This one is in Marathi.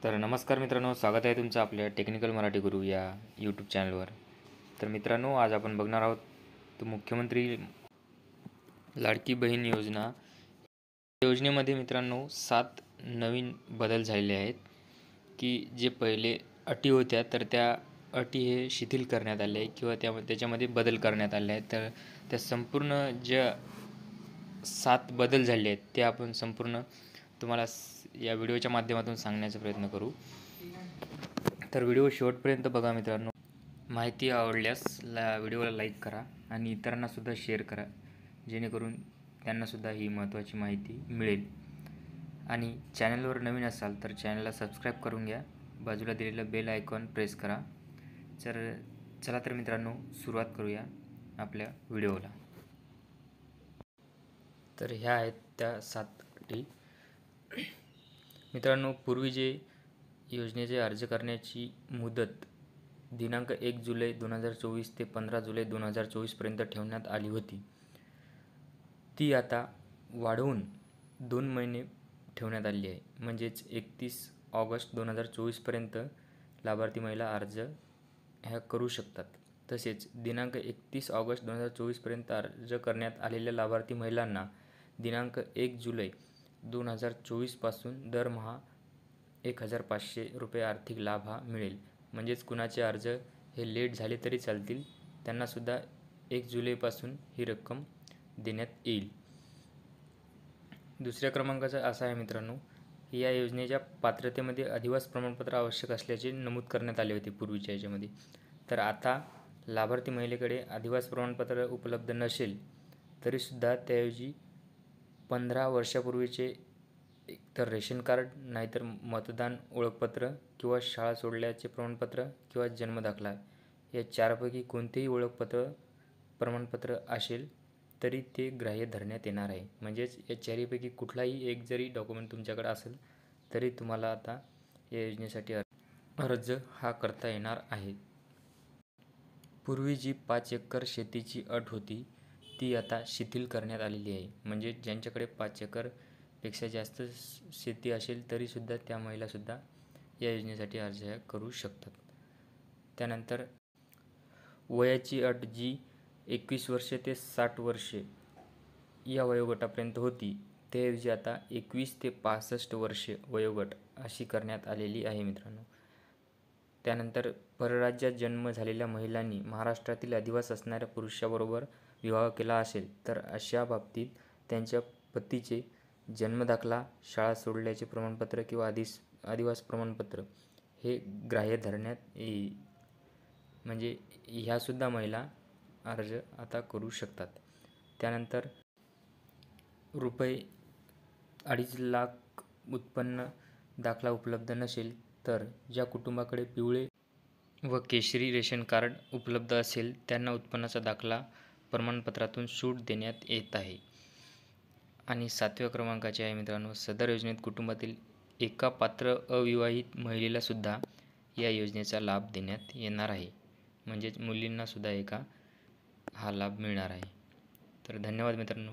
तर नमस्कार मित्रांनो, स्वागत आहे तुमचं आपल्या टेक्निकल मराठी गुरु या यूट्यूब चॅनलवर. तर मित्रांनो, आज आपण बघणार आहोत तर मुख्यमंत्री लाडकी बहीण योजना. योजनेमध्ये मित्रांनो 7 नवीन बदल झालेले आहेत, की जे पहिले अटी होत्या तर त्या अटी हे शिथिल करण्यात आले आहे किंवा त्याच्यामध्ये बदल करण्यात आले आहेत. तर त्या संपूर्ण ज्या 7 बदल झाले आहेत ते आपण संपूर्ण तुम्हाला या व्हिडिओच्या माध्यमातून सांगण्याचा प्रयत्न करू. तर व्हिडिओ शेवटपर्यंत बघा मित्रांनो. माहिती आवडल्यास व्हिडिओला लाईक करा आणि इतरांनासुद्धा शेअर करा, जेणेकरून त्यांनासुद्धा ही महत्त्वाची माहिती मिळेल. आणि चॅनलवर नवीन असाल तर चॅनलला सबस्क्राईब करून घ्या, बाजूला दिलेलं बेल आयकॉन प्रेस करा. चला तर मित्रांनो, सुरुवात करूया आपल्या व्हिडिओला. तर ह्या आहेत त्या 7 अटी. मित्रांनो, पूर्वी जे योजनेचे अर्ज करण्याची मुदत दिनांक 1 जुलै 2024 ते 15 जुलै 2024पर्यंत ठेवण्यात आली होती, ती आता वाढवून 2 महिने ठेवण्यात आली आहे. म्हणजेच 31 ऑगस्ट 2024पर्यंत लाभार्थी महिला अर्ज ह्या करू शकतात. तसेच दिनांक 31 ऑगस्ट 2024पर्यंत अर्ज करण्यात आलेल्या लाभार्थी महिलांना दिनांक 1 जुलै 2024पासून दरमहा 1,500 रुपये आर्थिक लाभ हा मिळेल. म्हणजेच कुणाचे अर्ज हे लेट झाले तरी चालतील, त्यांनासुद्धा 1 जुलैपासून ही रक्कम देण्यात येईल. दुसऱ्या क्रमांकाचा असा आहे मित्रांनो, या योजनेच्या पात्रतेमध्ये अधिवास प्रमाणपत्र आवश्यक असल्याचे नमूद करण्यात आले होते पूर्वीच्या याच्यामध्ये. तर आता लाभार्थी महिलेकडे अधिवास प्रमाणपत्र उपलब्ध नसेल तरीसुद्धा त्याऐवजी 15 वर्षापूर्वीचे एकतर रेशन कार्ड, नाहीतर मतदान ओळखपत्र किंवा शाळा सोडल्याचे प्रमाणपत्र किंवा जन्मदाखला, या 4पैकी कोणतेही प्रमाणपत्र असेल तरी ते ग्राह्य धरण्यात येणार आहे. म्हणजेच या 4पैकी कुठलाही एक जरी डॉक्युमेंट तुमच्याकडे असेल तरी तुम्हाला आता या योजनेसाठी अर्ज हा करता येणार आहे. पूर्वी जी 5 एकर शेतीची अट होती ती आता शिथिल करण्यात आलेली आहे. म्हणजे ज्यांच्याकडे 5 एकरपेक्षा जास्त शेती असेल तरीसुद्धा त्या महिलासुद्धा या योजनेसाठी अर्ज करू शकतात. त्यानंतर वयाची अट जी 21 वर्षे ते 60 वर्षे या वयोगटापर्यंत होती, त्याऐवजी आता 21 ते 65 वर्षे वयोगट अशी करण्यात आलेली आहे मित्रांनो. त्यानंतर परराज्यात जन्म झालेल्या महिलांनी महाराष्ट्रातील अधिवास असणाऱ्या पुरुषाबरोबर विवाह केला असेल तर अशा बाबतीत त्यांच्या पतीचे जन्मदाखला, शाळा सोडल्याचे प्रमाणपत्र किंवा अधिवास प्रमाणपत्र हे ग्राह्य धरण्यात येईल. म्हणजे ह्यासुद्धा महिला अर्ज आता करू शकतात. त्यानंतर ₹2.5 लाख उत्पन्न दाखला उपलब्ध नसेल तर ज्या कुटुंबाकडे पिवळे व केशरी रेशन कार्ड उपलब्ध असेल त्यांना उत्पन्नाचा दाखला प्रमाणपत्रातून सूट देण्यात येत आहे. आणि 7व्या क्रमांकाचे आहे मित्रांनो, सदर योजनेत कुटुंबातील एका पात्र अविवाहित महिलेलासुद्धा या योजनेचा लाभ देण्यात येणार आहे. म्हणजेच मुलींनासुद्धा हा लाभ मिळणार आहे. तर धन्यवाद मित्रांनो.